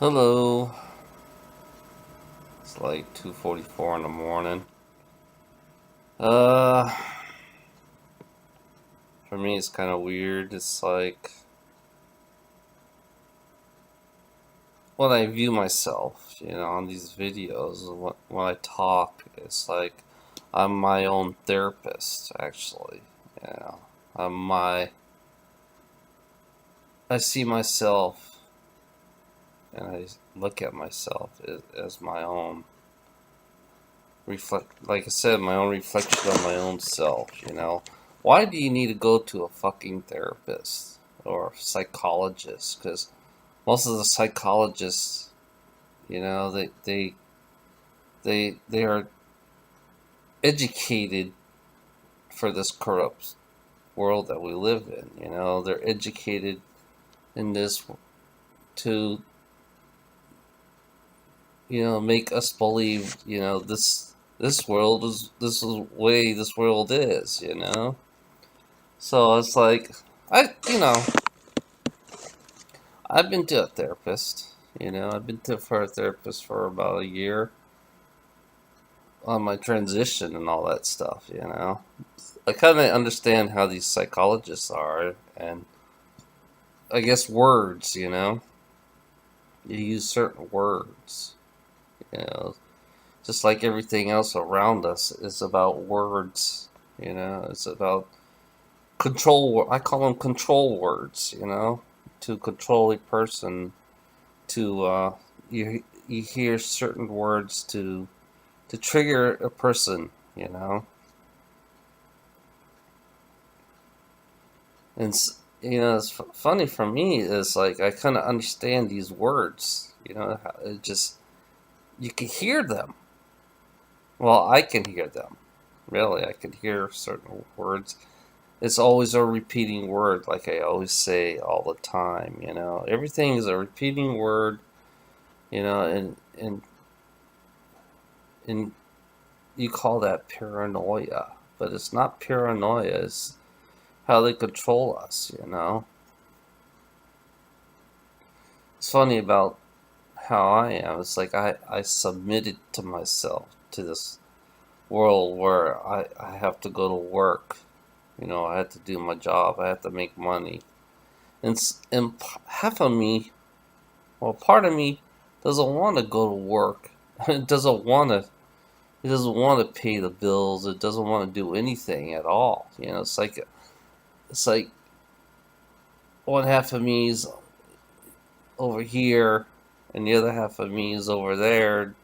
Hello. It's like 2:44 in the morning. Uh, for me it's kind of weird. It's like when I view myself, on these videos, when I talk, it's like I'm my own therapist, actually. You know, I'm my, I see myself and I look at myself as my own like I said, my own reflection of my own self. Why do you need to go to a fucking therapist or psychologist? Because most of the psychologists, they are educated for this corrupt world that we live in. They're educated in this to make us believe this world is the way this world is. So it's like I you know I've been to a therapist. I've been to for a therapist for about a year on my transition and all that stuff. I kind of understand how these psychologists are, and I guess words. You use certain words. You know, just like everything else around us is about words. It's about control. I call them control words. To control a person. To you hear certain words to trigger a person. And it's funny for me is like I kind of understand these words. It just you can hear them. Well, I can hear them. Really, I can hear certain words. It's always a repeating word, like I always say all the time. Everything is a repeating word. And you call that paranoia, but it's not paranoia. It's how they control us. It's funny about how I am. It's like I submitted to myself to this world where I have to go to work. I have to do my job. I have to make money. And half of me, well, part of me doesn't want to go to work. It doesn't want to. It doesn't want to pay the bills. It doesn't want to do anything at all. It's like one half of me is over here, and the other half of me is over there,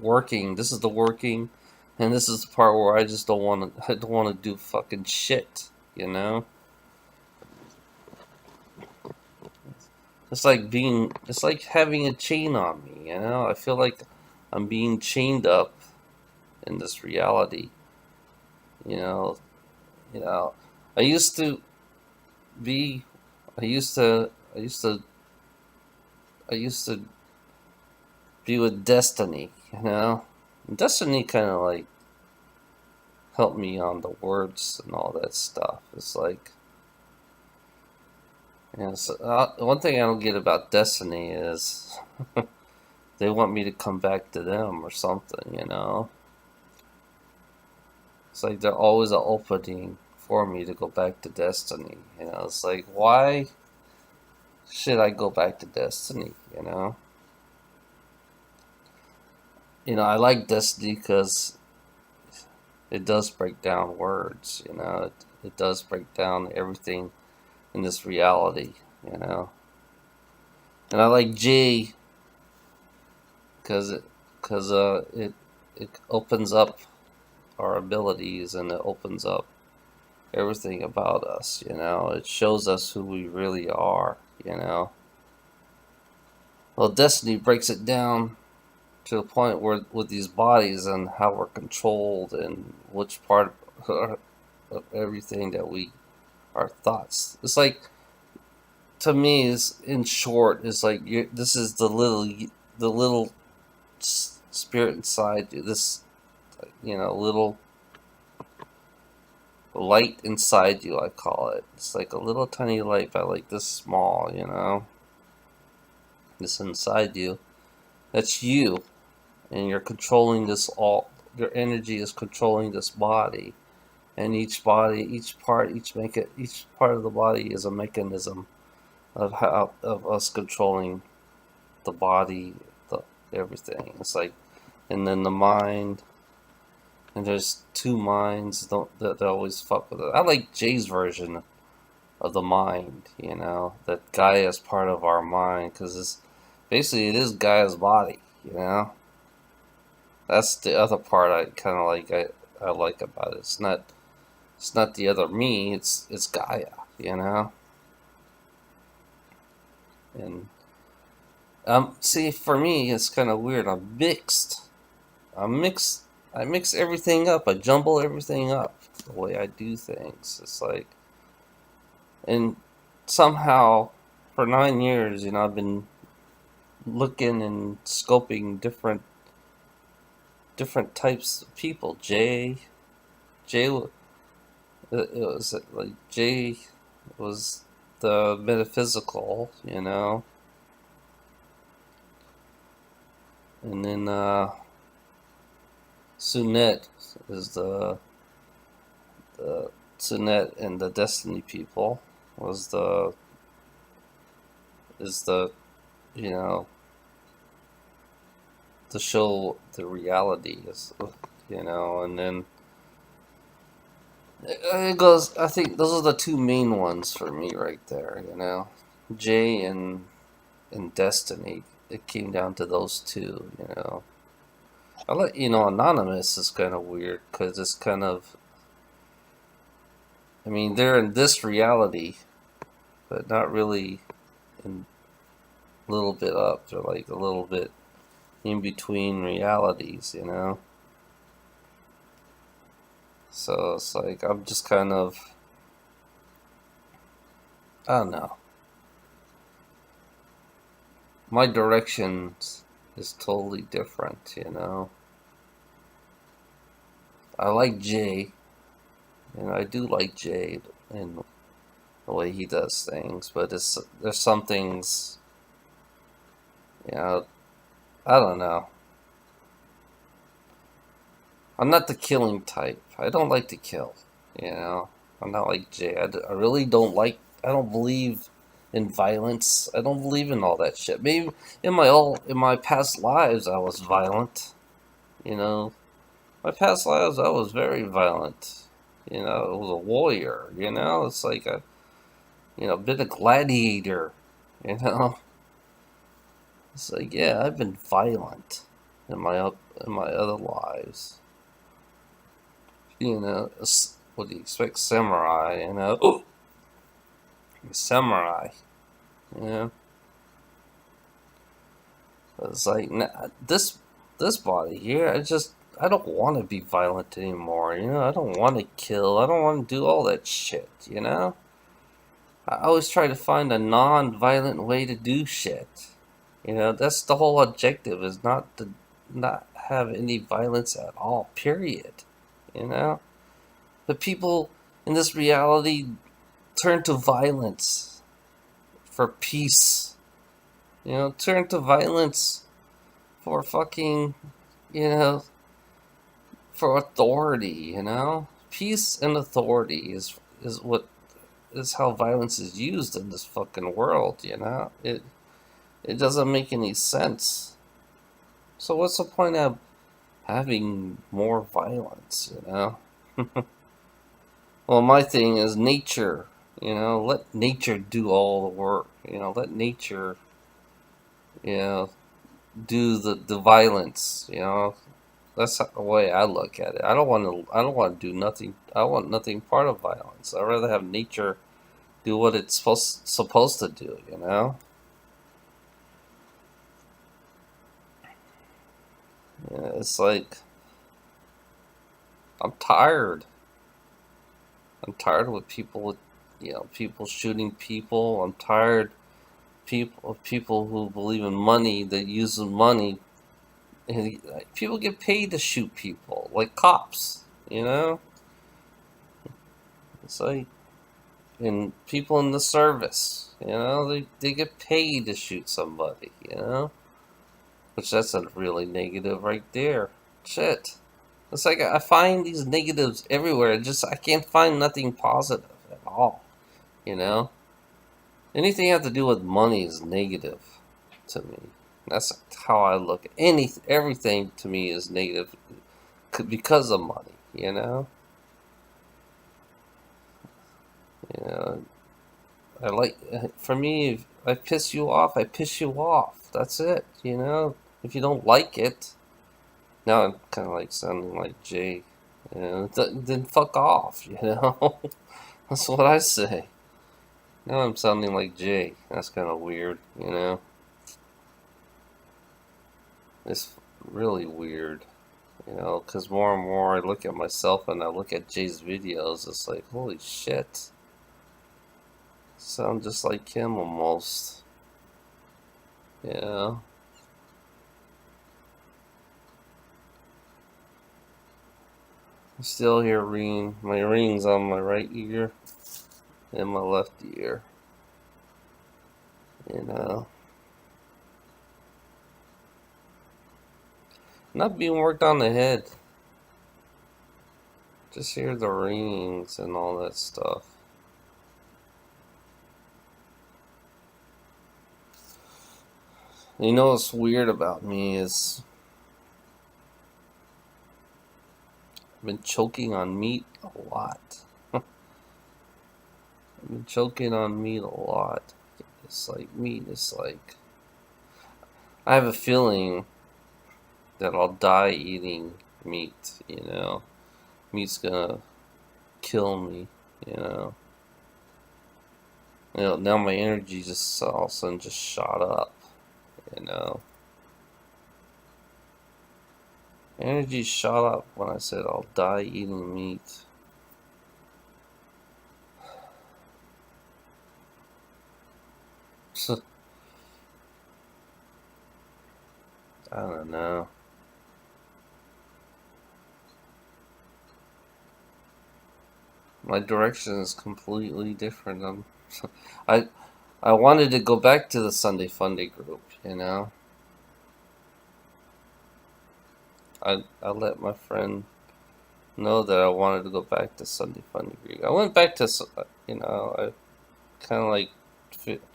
working. This is the working, and this is the part where I just don't want to. I don't want to do fucking shit. You know. It's like being. It's like having a chain on me. I feel like I'm being chained up in this reality. You know. You know. I used to be. I used to. I used to. I used to be with Destiny. And Destiny kind of like helped me on the words and all that stuff. It's like, one thing I don't get about Destiny is they want me to come back to them or something. It's like they're always an opening for me to go back to Destiny. It's like, why should I go back to Destiny? I like Destiny because it does break down words. It does break down everything in this reality. You know, and I like G because it opens up our abilities, and it opens up everything about us. It shows us who we really are. Well, Destiny breaks it down to the point where with these bodies and how we're controlled and which part of everything that we our thoughts. It's like, to me, is in short, is like this is the little spirit inside you. This little light inside you, I call it. It's like a little tiny light, but like this small. It's inside you. That's you, and you're controlling this all. Your energy is controlling this body, and each body, each part of the body is a mechanism of us controlling the body, the everything. It's like, and then the mind, and there's two minds that always fuck with it. I like Jay's version of the mind, that Gaia is part of our mind, because it's basically it is Gaia's body, That's the other part I kind of like. I like about it. It's not the other me. It's Gaia, And see, for me, it's kind of weird. I'm mixed. I mix everything up. I jumble everything up the way I do things. It's like, and somehow, for 9 years, I've been looking and scoping different types of people. Jay Jay was the metaphysical, and then Sunette is the Sunette and the Destiny people is the to show the reality is, and then it goes. I think those are the two main ones for me right there. Jay and Destiny. It came down to those two. I like Anonymous is kind of weird because it's kind of. I mean, they're in this reality, but not really in a little bit up. They're like a little bit in between realities, So it's like I'm just kind of, I don't know. My direction is totally different, I like Jay, and I do like Jay and the way he does things, but there's some things, I don't know. I'm not the killing type. I don't like to kill, I'm not like Jay. I really don't like. I don't believe in violence. I don't believe in all that shit. Maybe in my past lives I was violent. My past lives I was very violent. I was a warrior. It's like been a gladiator. It's like, yeah, I've been violent in my other lives. What do you expect, samurai? Samurai. It's like, nah, this body here. I don't want to be violent anymore. I don't want to kill. I don't want to do all that shit. I always try to find a non-violent way to do shit. That's the whole objective, is not to not have any violence at all, period. But people in this reality turn to violence for peace. Turn to violence for fucking, for authority, Peace and authority is what is how violence is used in this fucking world, It doesn't make any sense. So what's the point of having more violence, Well, my thing is nature, let nature do all the work, let nature, do the violence, That's the way I look at it. I don't want to do nothing. I want nothing part of violence. I'd rather have nature do what it's supposed to do, It's like, I'm tired. I'm tired with people people shooting people. I'm tired of people who believe in money, that use money. And people get paid to shoot people, like cops, It's like, and people in the service. You know, they get paid to shoot somebody. You know, which that's a really negative right there. Shit. It's like I find these negatives everywhere. Just I can't find nothing positive at all. You know, anything have to do with money is negative to me. That's how I look at everything. To me is negative because of money. You know. I like for me. If I piss you off, I piss you off. That's it. You know. If you don't like it, now I'm kind of like sounding like Jay. You know, then fuck off. You know. That's what I say. Now I'm sounding like Jay. That's kind of weird, you know? It's really weird, you know, because more and more I look at myself and I look at Jay's videos, it's like, holy shit. Sound just like him almost. You know? I still hear my ring's on my right ear and my left ear. You know? Not being worked on the head. Just hear the rings and all that stuff. You know what's weird about me is I've been choking on meat a lot. I've been choking on meat a lot. It's like meat is like I have a feeling that I'll die eating meat, you know. Meat's gonna kill me, you know. You know, now my energy just all of a sudden just shot up, you know. Energy shot up when I said I'll die eating meat. I don't know. My direction is completely different. I I wanted to go back to the Sunday Funday group, you know. I let my friend know that I wanted to go back to Sunday Funday group. I went back to, you know, I kind of like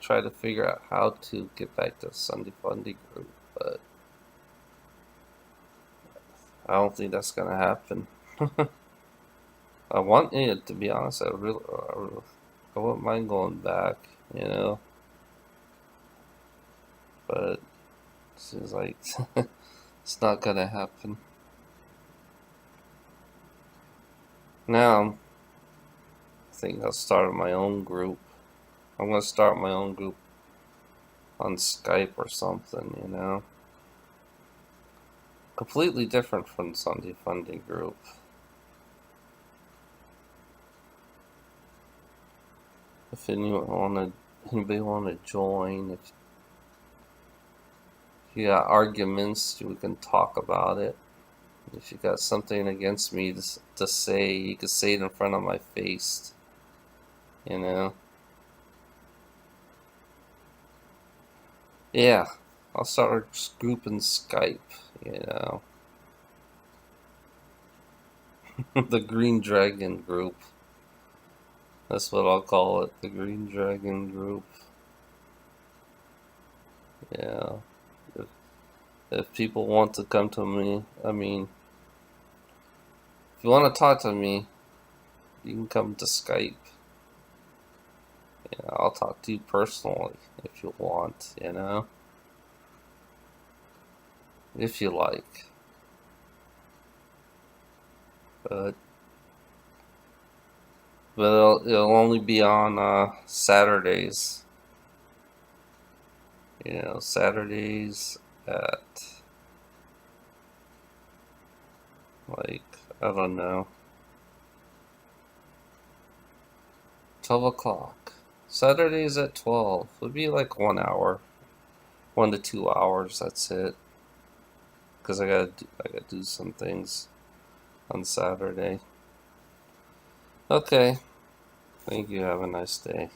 try to figure out how to get back to Sunday Funday group, but I don't think that's gonna happen. I want it to be honest. I wouldn't mind going back, you know, but it seems like it's not gonna happen. Now I think I'll start my own group. I'm gonna start my own group on Skype or something, you know. Completely different from Sunday Funday group. If anybody wanna join, if you got arguments, we can talk about it. If you got something against me to say, you can say it in front of my face, you know. Yeah, I'll start a group in Skype, you know. The Green Dragon group. That's what I'll call it, the Green Dragon group. Yeah. If people want to come to me, I mean, if you want to talk to me, you can come to Skype. Yeah, I'll talk to you personally if you want, you know. If you like. But it'll only be on Saturdays. You know, Saturdays at like I don't know, 12 o'clock. Saturdays at 12. It'll be like 1 hour, 1 to 2 hours. That's it. Because I gotta do some things on Saturday. Okay. Thank you. Have a nice day.